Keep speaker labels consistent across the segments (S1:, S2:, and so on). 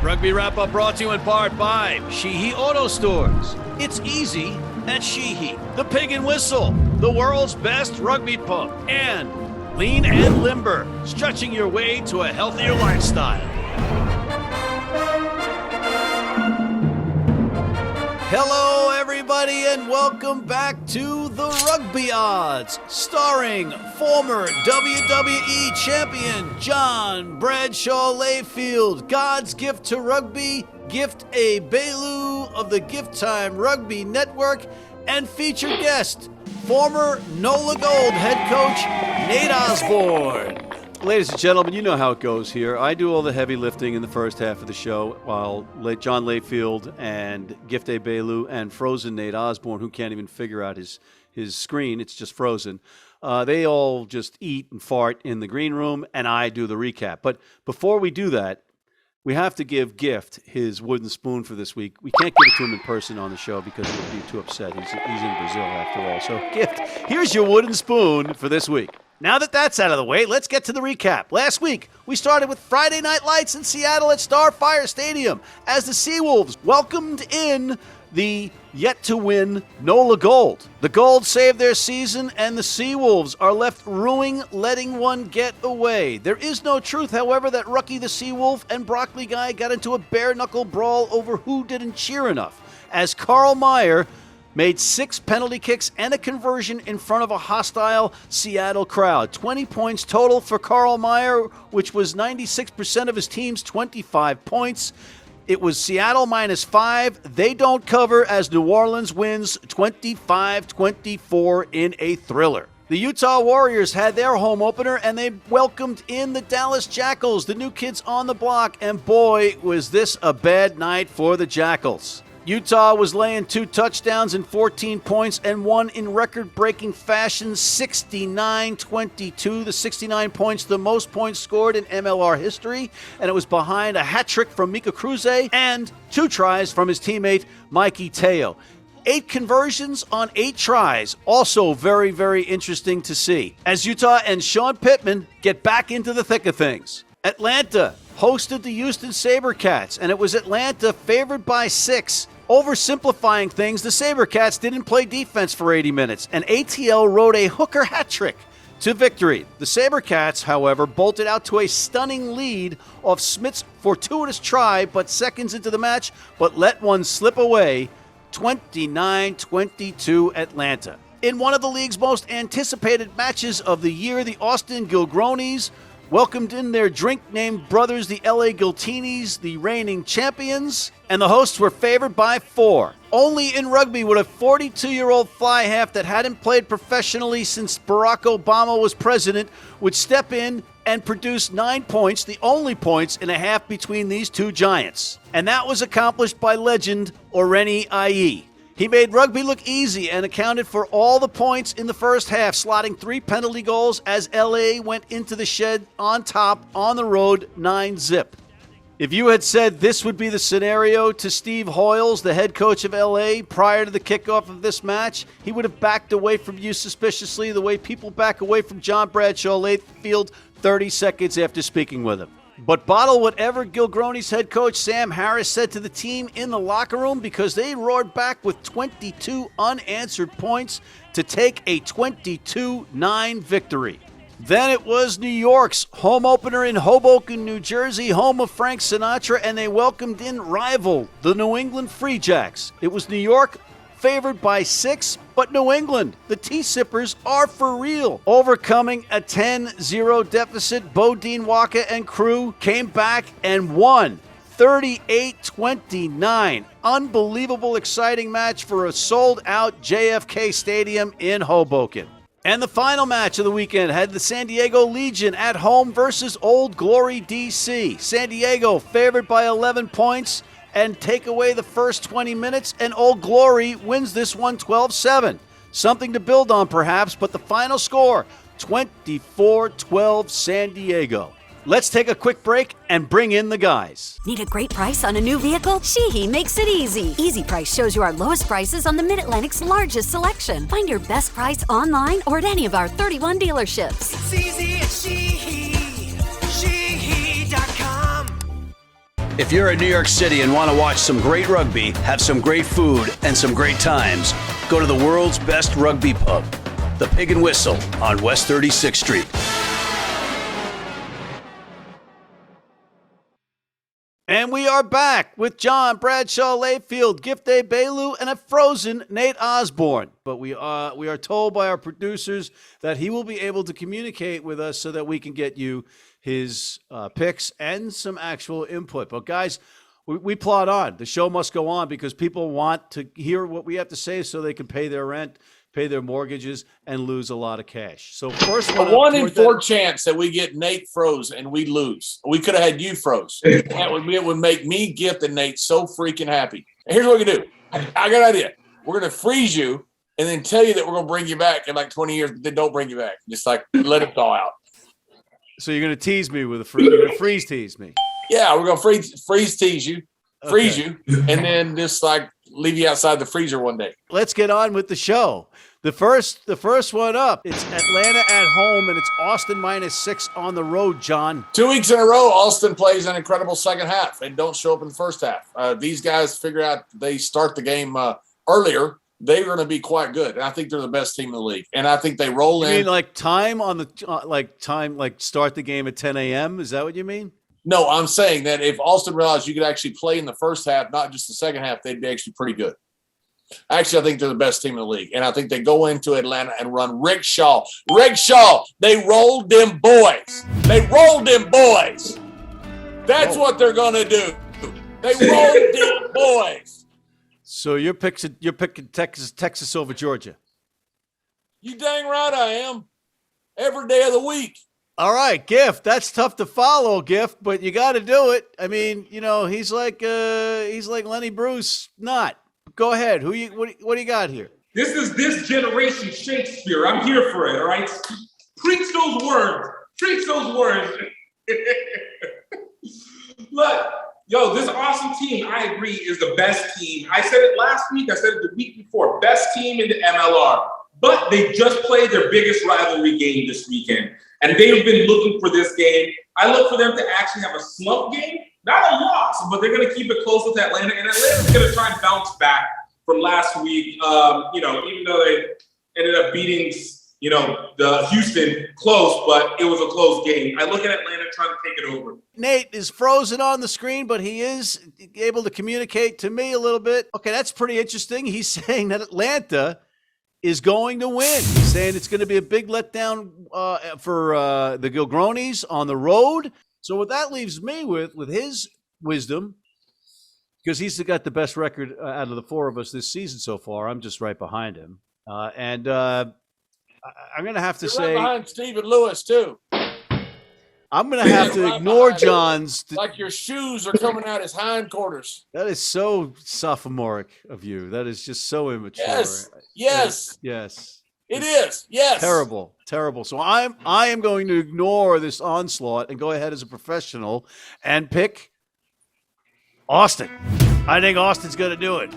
S1: Rugby Wrap Up brought to you in part by Sheehy Auto Stores. It's easy at Sheehy. The Pig and Whistle, the world's best rugby pub. And Lean and Limber, stretching your way to a healthier lifestyle. Hello, everybody, and welcome back to The Rugby Odds, starring former WWE champion John Bradshaw Layfield, God's gift to rugby, Gift Egbelu of the Gift Time Rugby Network, and featured guest, former NOLA Gold Head Coach Nate Osborne.
S2: Ladies and gentlemen, you know how it goes here. I do all the heavy lifting in the first half of the show, while John Layfield and Gift Egbelu and Frozen Nate Osborne, who can't even figure out his screen, it's just frozen, they all just eat and fart in the green room, and I do the recap. But before we do that, we have to give Gift his wooden spoon for this week. We can't give it to him in person on the show because he would be too upset. He's in Brazil after all. So, Gift, here's your wooden spoon for this week. Now that that's out of the way, let's get to the recap. Last week, we started with Friday Night Lights in Seattle at Starfire Stadium as the Seawolves welcomed in the yet-to-win NOLA Gold. The Gold saved their season, and the Seawolves are left ruining, letting one get away. There is no truth, however, that Rucky the Seawolf and Broccoli Guy got into a bare-knuckle brawl over who didn't cheer enough, as Carl Meyer made 6 penalty kicks and a conversion in front of a hostile Seattle crowd. 20 points total for Carl Meyer, which was 96% of his team's 25 points. It was Seattle -5. They don't cover as New Orleans wins 25-24 in a thriller. The Utah Warriors had their home opener, and they welcomed in the Dallas Jackals, the new kids on the block, and boy, was this a bad night for the Jackals. Utah was laying 2 touchdowns and 14 points and won in record-breaking fashion 69-22. The 69 points, the most points scored in MLR history, and it was behind a hat trick from Mika Cruze and 2 tries from his teammate Mikey Teo. 8 conversions on 8 tries. Also very, very interesting to see, as Utah and Sean Pittman get back into the thick of things. Atlanta hosted the Houston SaberCats, and it was Atlanta favored by 6. Oversimplifying things, the SaberCats didn't play defense for 80 minutes, and ATL rode a hooker hat trick to victory. The SaberCats, however, bolted out to a stunning lead off Smith's fortuitous try, but seconds into the match, but let one slip away, 29-22 Atlanta. In one of the league's most anticipated matches of the year, the Austin Gilgronis welcomed in their drink-named brothers, the LA Giltinis, the reigning champions, and the hosts were favored by 4. Only in rugby would a 42-year-old fly half that hadn't played professionally since Barack Obama was president would step in and produce 9 points, the only points in a half between these two giants. And that was accomplished by legend Oreni Aye. He made rugby look easy and accounted for all the points in the first half, slotting 3 penalty goals as LA went into the shed on top on the road 9-0. If you had said this would be the scenario to Steve Hoyles, the head coach of LA, prior to the kickoff of this match, he would have backed away from you suspiciously the way people back away from John Bradshaw Layfield 30 seconds after speaking with him. But bottle whatever Gilgronis head coach Sam Harris said to the team in the locker room, because they roared back with 22 unanswered points to take a 22-9 victory. Then it was New York's home opener in Hoboken, New Jersey, home of Frank Sinatra, and they welcomed in rival, the New England Free Jacks. It was New York favored by 6, but New England, the Tea-Sippers, are for real. Overcoming a 10-0 deficit, Bodine Walker and crew came back and won 38-29. Unbelievable, exciting match for a sold-out JFK Stadium in Hoboken. And the final match of the weekend had the San Diego Legion at home versus Old Glory DC. San Diego favored by 11 points and take away the first 20 minutes, and Old Glory wins this one 12-7. Something to build on perhaps, but the final score, 24-12 San Diego. Let's take a quick break and bring in the guys.
S3: Need a great price on a new vehicle? Sheehy makes it easy. Easy Price shows you our lowest prices on the Mid-Atlantic's largest selection. Find your best price online or at any of our 31 dealerships.
S4: It's easy at Sheehy. Sheehy.com.
S1: If you're in New York City and want to watch some great rugby, have some great food, and some great times, go to the world's best rugby pub, the Pig and Whistle on West 36th Street.
S2: And we are back with John Bradshaw, Layfield, Gift Egeblu, and a frozen Nate Osborne. But we are told by our producers that he will be able to communicate with us so that we can get you his picks and some actual input. But guys, we plod on. The show must go on because people want to hear what we have to say so they can pay their rent, pay their mortgages, and lose a lot of cash. So first one,
S4: a 1 in 4 chance that we get Nate froze and we lose. We could have had you froze. It would make me, Gift, and Nate so freaking happy. And here's what we can do. I got an idea. We're going to freeze you and then tell you that we're going to bring you back in like 20 years, but then don't bring you back. Just like let it thaw out.
S2: So you're going to tease me with you're going to freeze tease me.
S4: Yeah, we're going to freeze tease you, freeze you, and then just like leave you outside the freezer one day.
S2: Let's get on with the show. The first one up, it's Atlanta at home, and it's Austin -6 on the road, John.
S4: 2 weeks in a row, Austin plays an incredible second half and don't show up in the first half. These guys figure out they start the game earlier. They're going to be quite good, and I think they're the best team in the league. And I think they roll in.
S2: You mean like time on the like start the game at 10 a.m.? Is that what you mean?
S4: No, I'm saying that if Austin realized you could actually play in the first half, not just the second half, they'd be actually pretty good. Actually, I think they're the best team in the league. And I think they go into Atlanta and run rickshaw. Rickshaw, they rolled them boys. They rolled them boys. That's what they're going to do. They rolled them boys.
S2: So you're picking Texas over Georgia.
S4: You dang right I am. Every day of the week.
S2: All right, Gift. That's tough to follow, Gift, but you got to do it. I mean, he's like Lenny Bruce. Not. Go ahead. What do you got here?
S5: This is this generation Shakespeare. I'm here for it. All right. Preach those words. Preach those words. Look. Yo, this awesome team, I agree, is the best team. I said it last week. I said it the week before. Best team in the MLR. But they just played their biggest rivalry game this weekend. And they've been looking for this game. I look for them to actually have a slump game. Not a loss, but they're going to keep it close with Atlanta. And Atlanta's going to try and bounce back from last week. Even though they ended up beating the Houston close, but it was a close game. I look at Atlanta trying to take it over.
S2: Nate is frozen on the screen, but he is able to communicate to me a little bit. Okay, that's pretty interesting. He's saying that Atlanta is going to win. He's saying it's going to be a big letdown for the Gilgronis on the road. So what that leaves me with his wisdom, because he's got the best record out of the four of us this season so far. I'm just right behind him. I'm going to have to say,
S4: right behind Stephen Lewis, too.
S2: I'm going to have to ignore John's.
S4: Like your shoes are coming out his hindquarters.
S2: That is so sophomoric of you. That is just so immature.
S4: Yes. It is. Yes.
S2: Terrible. So I am going to ignore this onslaught and go ahead as a professional and pick Austin. I think Austin's going to do it.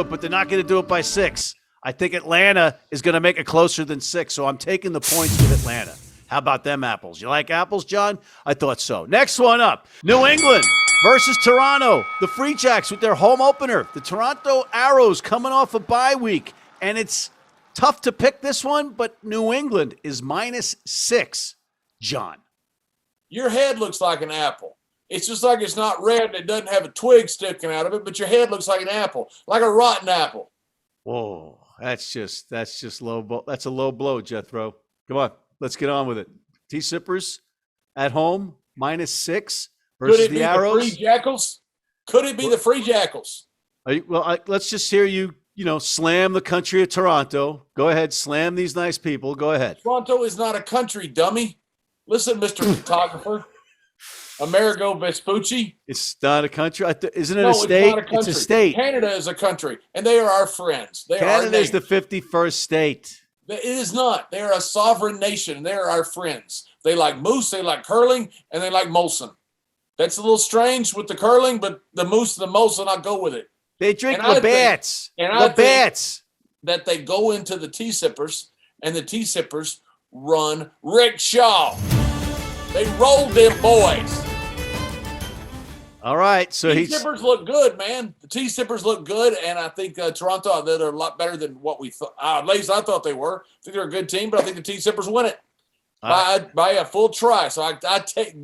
S2: But they're not going to do it by 6. I think Atlanta is going to make it closer than 6, so I'm taking the points with Atlanta. How about them apples? You like apples, John? I thought so. Next one up, New England versus Toronto. The Free Jacks with their home opener. The Toronto Arrows coming off a bye week, and it's tough to pick this one, but New England is -6, John.
S4: Your head looks like an apple. It's just like it's not red and it doesn't have a twig sticking out of it, but your head looks like an apple, like a rotten apple.
S2: Whoa. That's just low blow. That's a low blow, Jethro. Come on, let's get on with it. T-Sippers at home, -6 versus the Arrows.
S4: The Free Jackals? Could it be the Free Jackals?
S2: Let's just hear you, slam the country of Toronto. Go ahead, slam these nice people. Go ahead.
S4: Toronto is not a country, dummy. Listen, Mr. Photographer. Amerigo Vespucci.
S2: It's not a country. Isn't it a state? It's a state.
S4: Canada is a country, and they are our friends.
S2: Canada is the 51st state.
S4: It is not. They are a sovereign nation, and they are our friends. They like moose, they like curling, and they like Molson. That's a little strange with the curling, but the moose and the Molson, I'll go with it.
S2: They drink Labatt's.
S4: Labatt's. That they go into the T-Sippers, and the T-Sippers run rickshaw. They rolled them boys.
S2: All right, so
S4: T-Sippers look good, man. The T-Sippers look good, and I think Toronto, they're a lot better than what we thought. At least I thought they were. I think they're a good team, but I think the T-Sippers win it by a full try. So I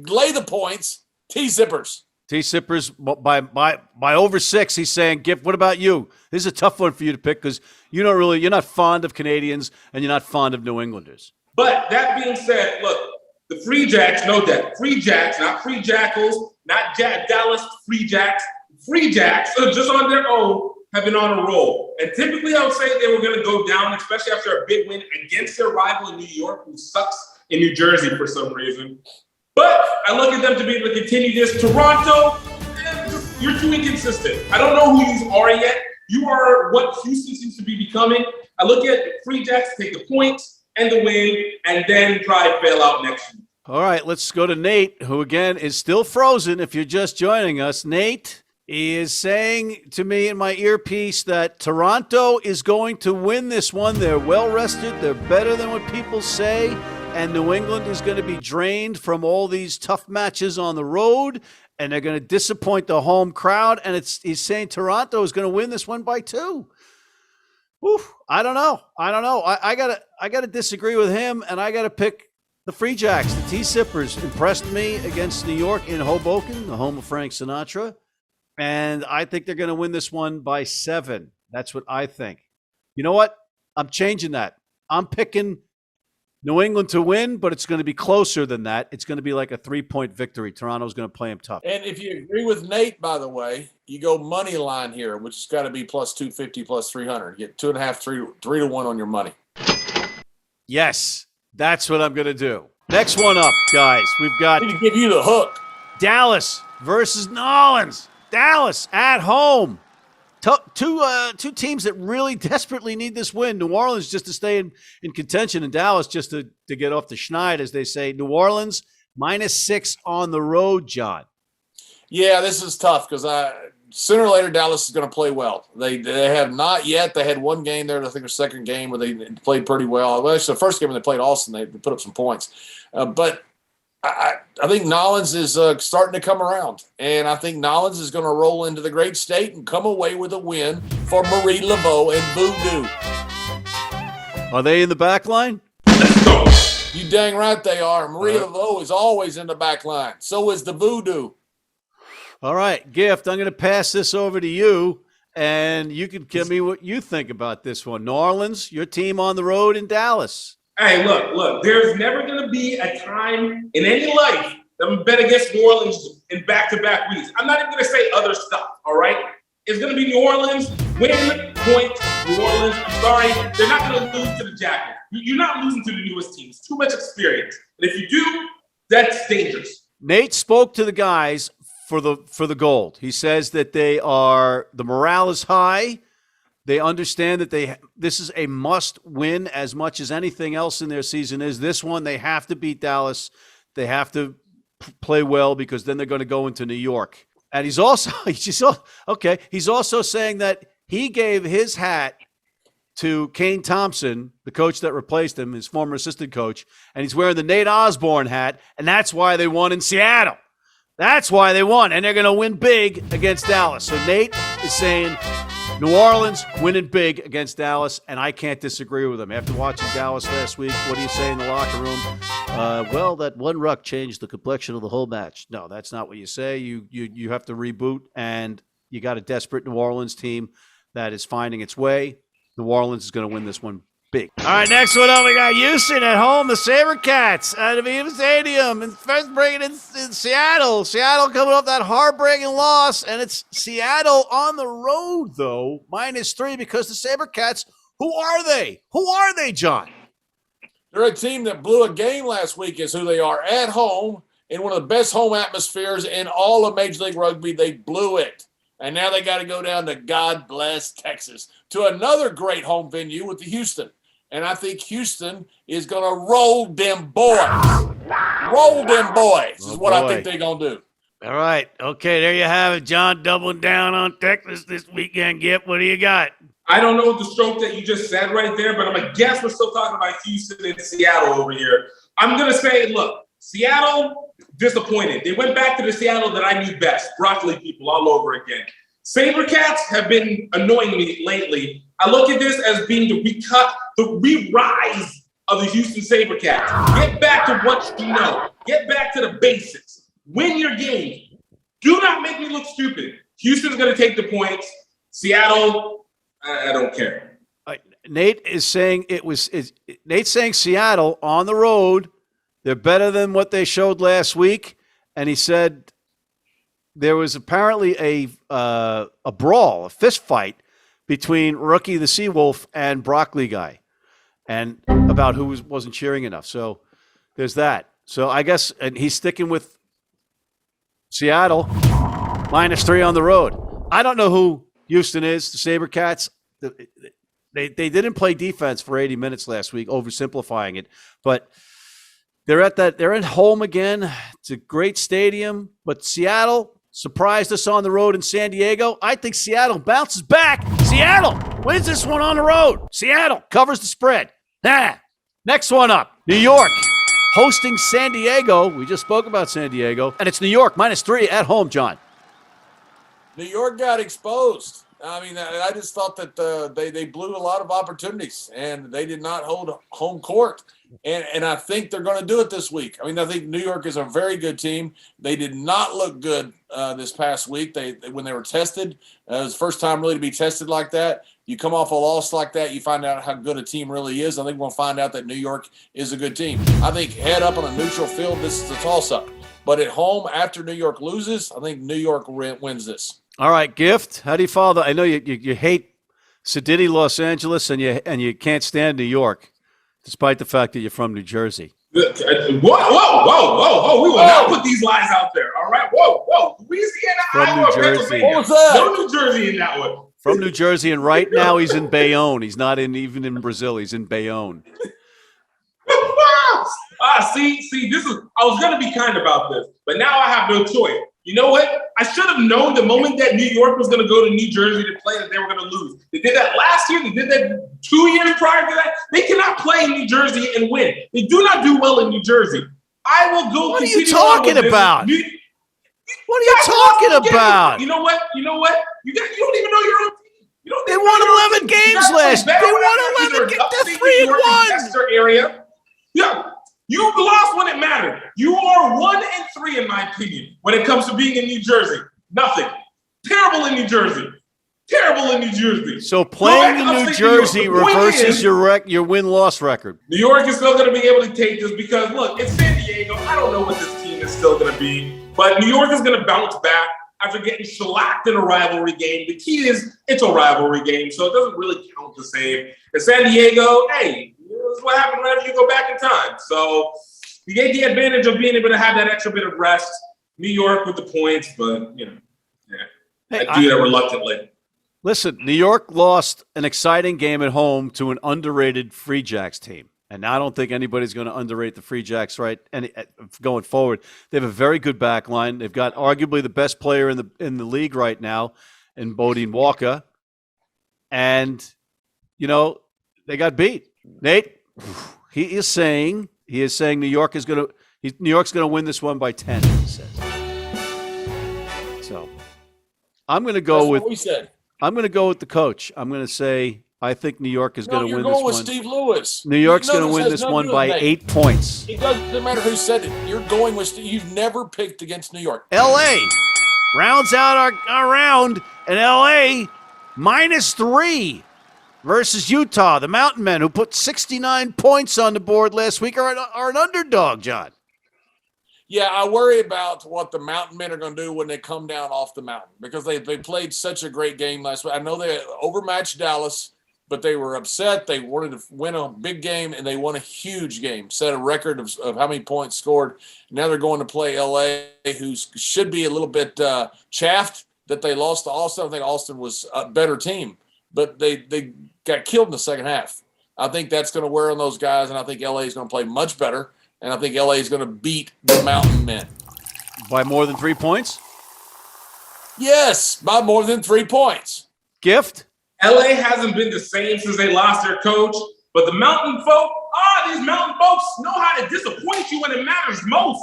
S4: lay the points. T-Sippers.
S2: T-Sippers by over 6. He's saying, Gift, what about you? This is a tough one for you to pick because you're not fond of Canadians and you're not fond of New Englanders.
S5: But that being said, look, the Free Jacks, know that. Free Jacks, not Free Jackals, not Dallas Free Jacks. Free Jacks, just on their own, have been on a roll. And typically I would say they were going to go down, especially after a big win against their rival in New York, who sucks in New Jersey for some reason. But I look at them to be able to continue this. Toronto, you're too inconsistent. I don't know who you are yet. You are what Houston seems to be becoming. I look at Free Jacks to take the points and the win, and then try and bail out next week.
S2: All right, let's go to Nate, who again is still frozen if you're just joining us. Nate is saying to me in my earpiece that Toronto is going to win this one. They're well-rested. They're better than what people say. And New England is going to be drained from all these tough matches on the road, and they're going to disappoint the home crowd. And he's saying Toronto is going to win this one by 2. Oof, I don't know. I gotta disagree with him, and I gotta pick the Free Jacks. The T-Sippers impressed me against New York in Hoboken, the home of Frank Sinatra, and I think they're going to win this one by 7. That's what I think. You know what? I'm changing that. I'm picking New England to win, but it's going to be closer than that. It's going to be like a 3-point victory. Toronto's going to play them tough.
S4: And if you agree with Nate, by the way, you go money line here, which has got to be plus 250, plus 300. You get 2.5, 3 to 1 on your money.
S2: Yes, that's what I'm going to do. Next one up, guys. We've got
S4: I need to give you the hook.
S2: Dallas versus New Orleans. Dallas at home. Two teams that really desperately need this win. New Orleans just to stay in contention, and Dallas just to get off the schneid, as they say. New Orleans -6 on the road, John. Yeah,
S4: this is tough because sooner or later Dallas is going to play well. They have not yet. They had one game there, I think their second game, where they played pretty well. Well, actually, the first game when they played Austin, they put up some points. But I think Nolans is starting to come around, and I think Nolans is going to roll into the great state and come away with a win for Marie Laveau and Voodoo.
S2: Are they in the back line?
S4: You dang right they are. Marie Laveau is always in the back line. So is the Voodoo.
S2: All right, Gift, I'm going to pass this over to you, and you can give me what you think about this one. New Orleans, your team on the road in Dallas.
S5: Hey, look, there's never going to be a time in any life that I'm bet against New Orleans in back-to-back weeks. I'm not even going to say other stuff, all right? It's going to be New Orleans, win, point, New Orleans. I'm sorry, they're not going to lose to the Jackals. You're not losing to the newest team. It's too much experience. And if you do, that's dangerous.
S2: Nate spoke to the guys for the gold. He says that the morale is high. They understand that this is a must-win as much as anything else in their season is. This one, they have to beat Dallas. They have to play well because then they're going to go into New York. And he's also saying that he gave his hat to Kane Thompson, the coach that replaced him, his former assistant coach, and he's wearing the Nate Osborne hat, and that's why they won in Seattle. That's why they won, and they're going to win big against Dallas. So Nate is saying New Orleans winning big against Dallas, and I can't disagree with him. After watching Dallas last week, what do you say in the locker room? Well, that one ruck changed the complexion of the whole match. No, that's not what you say. You have to reboot, and you got a desperate New Orleans team that is finding its way. New Orleans is going to win this one big. All right, next one up, we got Houston at home, the SaberCats at Aviva Stadium, and first bringing in Seattle. Seattle coming off that heartbreaking loss, and it's Seattle on the road, though, -3 because the SaberCats, who are they? Who are they, John?
S4: They're a team that blew a game last week is who they are at home in one of the best home atmospheres in all of Major League Rugby. They blew it. And now they got to go down to God bless Texas to another great home venue with the Houston. And I think Houston is going to roll them boys. Roll them boys is what I think they're going to do.
S2: All right. Okay, there you have it, John. Doubling down on Texas this weekend. Gip, what do you got?
S5: I don't know the stroke that you just said right there, but I'm going to guess we're still talking about Houston and Seattle over here. I'm going to say, look, Seattle, disappointed. They went back to the Seattle that I knew best. Broccoli people all over again. SaberCats have been annoying me lately. I look at this as being the re-rise of the Houston SaberCats. Get back to what you know. Get back to the basics. Win your game. Do not make me look stupid. Houston's going to take the points. Seattle, I don't care.
S2: Nate is saying Nate's saying Seattle on the road, they're better than what they showed last week, and he said there was apparently a brawl, a fist fight between Rookie the Seawolf and Broccoli guy, and about who wasn't cheering enough. So there's that. So I guess, and he's sticking with Seattle -3 on the road. I don't know who Houston is. The SaberCats. They didn't play defense for 80 minutes last week, oversimplifying it, but they're at home again. It's a great stadium, but Seattle surprised us on the road in San Diego. I think Seattle bounces back. Seattle wins this one on the road. Seattle covers the spread. Next one up, New York hosting San Diego. We just spoke about San Diego, and it's New York -3 at home, John.
S4: New York got exposed. I mean, I just thought that they blew a lot of opportunities, and they did not hold home court. And I think they're going to do it this week. I mean, I think New York is a very good team. They did not look good this past week. When they were tested, it was the first time really to be tested like that. You come off a loss like that, you find out how good a team really is. I think we'll find out that New York is a good team. I think head up on a neutral field, this is a toss-up. But at home, after New York loses, I think New York wins this.
S2: All right, Gift, how do you follow that? I know you hate Sedity, Los Angeles, and you can't stand New York, despite the fact that you're from New Jersey.
S5: Whoa. We will not put these lies out there, all right? Whoa. Louisiana,
S2: From
S5: Iowa,
S2: New Jersey.
S5: Pennsylvania.
S4: What was that?
S5: No New Jersey in that one.
S2: From New Jersey, and right now he's in Bayonne. He's not even in Brazil. He's in Bayonne.
S5: See, I was going to be kind about this, but now I have no choice. You know what? I should have known the moment that New York was going to go to New Jersey to play that they were going to lose. They did that last year. They did that 2 years prior to that. They cannot play in New Jersey and win. They do not do well in New Jersey. I will go.
S2: What are you talking about? What are you talking about?
S5: You know what? You don't even know your own team.
S2: They won 11 games last year. They won 11 games. They're 3-1.
S5: Area. Yeah. You lost when it mattered. You are 1-3 in my opinion when it comes to being in New Jersey. Nothing. Terrible in New Jersey.
S2: So playing in New Jersey reverses your win-loss record.
S5: New York is still going to be able to take this because, look, it's San Diego. I don't know what this team is still going to be, but New York is going to bounce back after getting shellacked in a rivalry game. The key is it's a rivalry game, so it doesn't really count the same. And San Diego, hey, this is what happens whenever you go back in time. So you get the advantage of being able to have that extra bit of rest. New York with the points, but, I do that reluctantly.
S2: Listen, New York lost an exciting game at home to an underrated Free Jacks team. And I don't think anybody's going to underrate the Free Jacks going forward. They have a very good back line. They've got arguably the best player in the league right now in Bodine Walker. And, they got beat. Nate, he is saying New York's going to win this one by 10, he says. So I'm going to go with the coach. I'm going to say I think New York is going to win this one.
S4: You're going with Steve Lewis.
S2: New York's going to win this one by 8 points.
S4: It doesn't matter who said it. You're going with Steve. You've never picked against New York.
S2: L.A. rounds out our round, and L.A. -3 versus Utah. The Mountain Men, who put 69 points on the board last week, are an underdog, John.
S4: Yeah, I worry about what the Mountain Men are going to do when they come down off the mountain because they played such a great game last week. I know they overmatched Dallas, but they were upset. They wanted to win a big game, and they won a huge game, set a record of how many points scored. Now they're going to play L.A., who should be a little bit chaffed that they lost to Austin. I think Austin was a better team, but they got killed in the second half. I think that's going to wear on those guys, and I think L.A. is going to play much better. And I think LA is going to beat the Mountain Men.
S2: By more than 3 points?
S4: Yes, by more than 3 points.
S2: Gift?
S5: LA hasn't been the same since they lost their coach, but the Mountain folk, these Mountain folks know how to disappoint you when it matters most.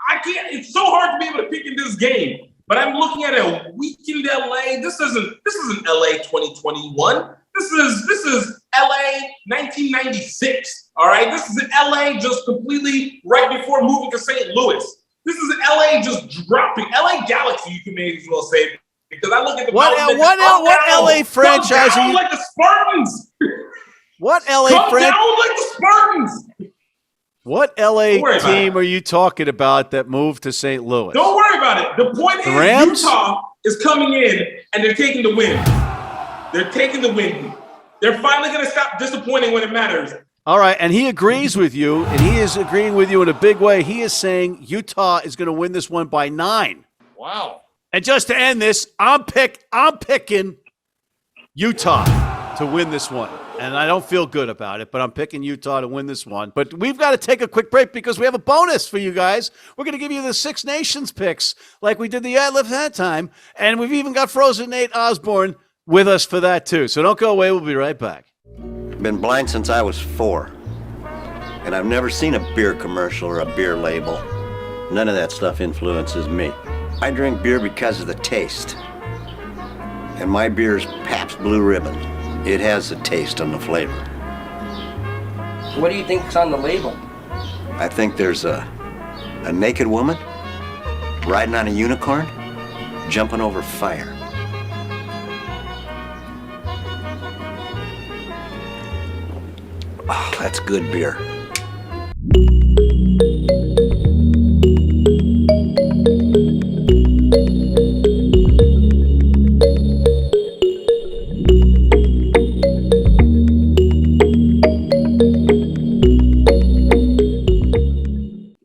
S5: I can't. It's so hard to be able to pick in this game. But I'm looking at a weekend LA. This isn't LA 2021. This is LA 1996. All right. This is LA just completely right before moving to St. Louis. This is LA just dropping. LA Galaxy, you can maybe as well say, because I look at the
S2: what LA franchise are you
S5: like the Spartans?
S2: What LA
S5: Come down like the Spartans.
S2: What LA team are you talking about that moved to St. Louis?
S5: Don't worry about it. The point is
S2: Rams?
S5: Utah is coming in and they're taking the win. They're taking the win. They're finally going to stop disappointing when it matters.
S2: All right, and he agrees with you, and he is agreeing with you in a big way. He is saying Utah is going to win this one by 9.
S4: Wow.
S2: And just to end this, I'm picking Utah to win this one. And I don't feel good about it, but I'm picking Utah to win this one. But we've got to take a quick break because we have a bonus for you guys. We're going to give you the Six Nations picks like we did the ad-lib that time. And we've even got Frozen Nate Osborne with us for that too. So don't go away. We'll be right back.
S6: Been blind since I was 4. And I've never seen a beer commercial or a beer label. None of that stuff influences me. I drink beer because of the taste. And my beer is Pabst Blue Ribbon. It has the taste and the flavor.
S7: What do you think's on the label?
S6: I think there's a naked woman riding on a unicorn, jumping over fire. Oh, that's good beer.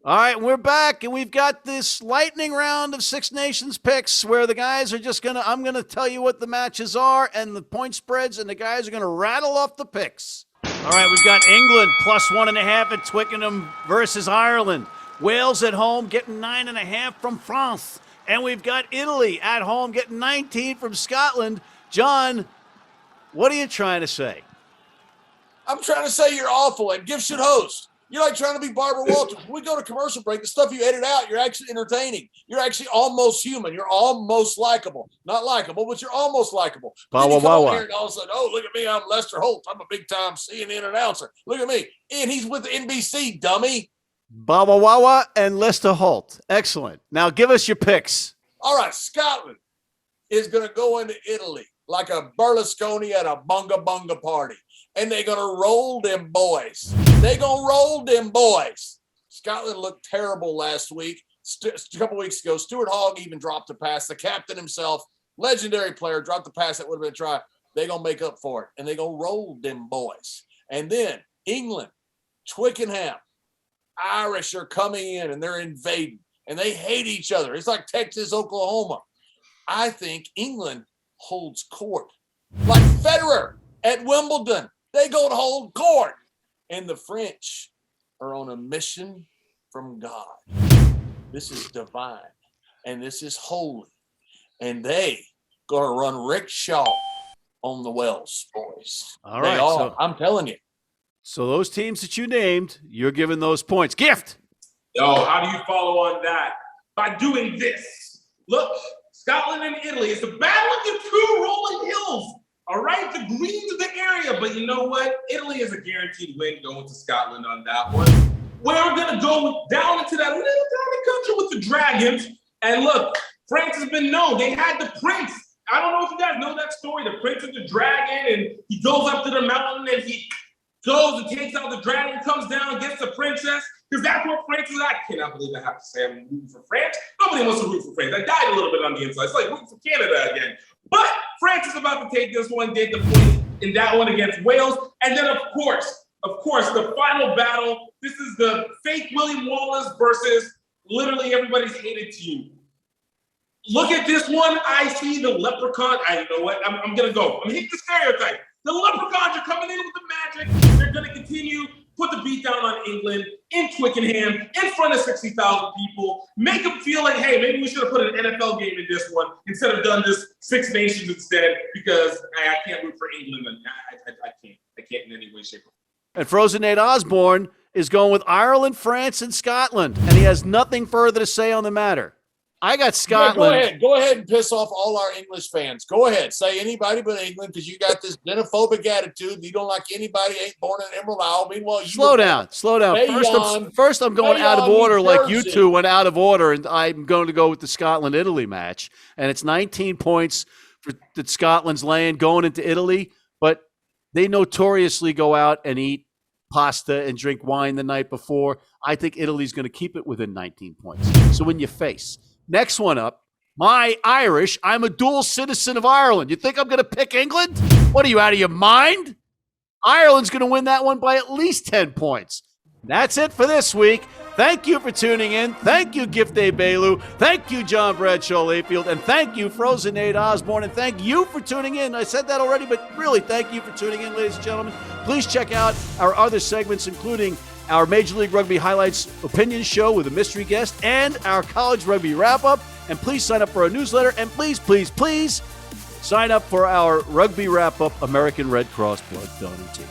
S2: All right, we're back, and we've got this lightning round of Six Nations picks where the guys are just I'm going to tell you what the matches are and the point spreads, and the guys are going to rattle off the picks. All right, we've got England plus 1.5 at Twickenham versus Ireland. Wales at home getting 9.5 from France. And we've got Italy at home getting 19 from Scotland. John, what are you trying to say?
S4: I'm trying to say you're awful and Gift should host. You're like trying to be Barbara Walters. When we go to commercial break, the stuff you edit out, you're actually entertaining. You're actually almost human. You're almost likable. Not likable, but you're almost likable. Then you come on here and all of a sudden, oh, look at me, I'm Lester Holt. I'm a big-time CNN announcer. Look at me. And he's with the NBC, dummy.
S2: Baba Wawa and Lester Holt. Excellent. Now give us your picks.
S4: All right, Scotland is going to go into Italy like a Berlusconi at a bunga bunga party. And they're going to roll them boys. They're going to roll them boys. Scotland looked terrible last week. A couple weeks ago, Stuart Hogg even dropped a pass. The captain himself, legendary player, dropped the pass that would have been a try. They're going to make up for it. And they're going to roll them boys. And then England, Twickenham, Irish are coming in and they're invading. And they hate each other. It's like Texas, Oklahoma. I think England holds court. Like Federer at Wimbledon. They go to hold court. And the French are on a mission from God. This is divine. And this is holy. And they going to run rickshaw on the Welsh boys.
S2: All right.
S4: I'm telling you.
S2: So those teams that you named, you're giving those points. Gift.
S5: Yo, how do you follow on that? By doing this. Look, Scotland and Italy. It's a battle of the two rolling hills. All right, the Greens of the area. But you know what? Italy is a guaranteed win going to Scotland on that one. We're going to go down into that little tiny country with the Dragons. And look, France has been known. They had the prince. I don't know if you guys know that story. The prince of the dragon, and he goes up to the mountain, and he goes and takes out the dragon, comes down and gets the princess. Because that's what France is. I cannot believe I have to say I'm rooting for France. Nobody wants to root for France. I died a little bit on the inside. It's like rooting for Canada again. But France is about to take this one, get the point in that one against Wales. And then, of course, the final battle. This is the fake William Wallace versus literally everybody's hated team. Look at this one. I see the leprechaun. You know what? I'm going to go. I'm going to hit the stereotype. The leprechauns are coming in with the magic. They're going to continue. Put the beat down on England in Twickenham in front of 60,000 people. Make them feel like, hey, maybe we should have put an NFL game in this one instead of done this Six Nations instead because I can't root for England. And I can't in any way, shape, or form.
S2: And Frozen Nate Osborne is going with Ireland, France, and Scotland, and he has nothing further to say on the matter. I got Scotland.
S4: Yeah, go ahead and piss off all our English fans. Go ahead. Say anybody but England because you got this xenophobic attitude. You don't like anybody ain't born in Emerald Isle. Meanwhile, you
S2: Slow down. First, I'm going out of order like you two went out of order, and I'm going to go with the Scotland-Italy match. And it's 19 points that Scotland's laying going into Italy, but they notoriously go out and eat pasta and drink wine the night before. I think Italy's going to keep it within 19 points. So in your face. Next one up, my Irish. I'm a dual citizen of Ireland. You think I'm going to pick England? What are you, out of your mind? Ireland's going to win that one by at least 10 points. That's it for this week. Thank you for tuning in. Thank you, Gift Egbelu. Thank you, John Bradshaw Layfield. And thank you, Frozen Nate Osborne. And thank you for tuning in. I said that already, but really, thank you for tuning in, ladies and gentlemen. Please check out our other segments, including our Major League Rugby Highlights Opinion Show with a mystery guest, and our College Rugby Wrap Up. And please sign up for our newsletter. And please, please, please sign up for our Rugby Wrap Up American Red Cross Blood Donor Team.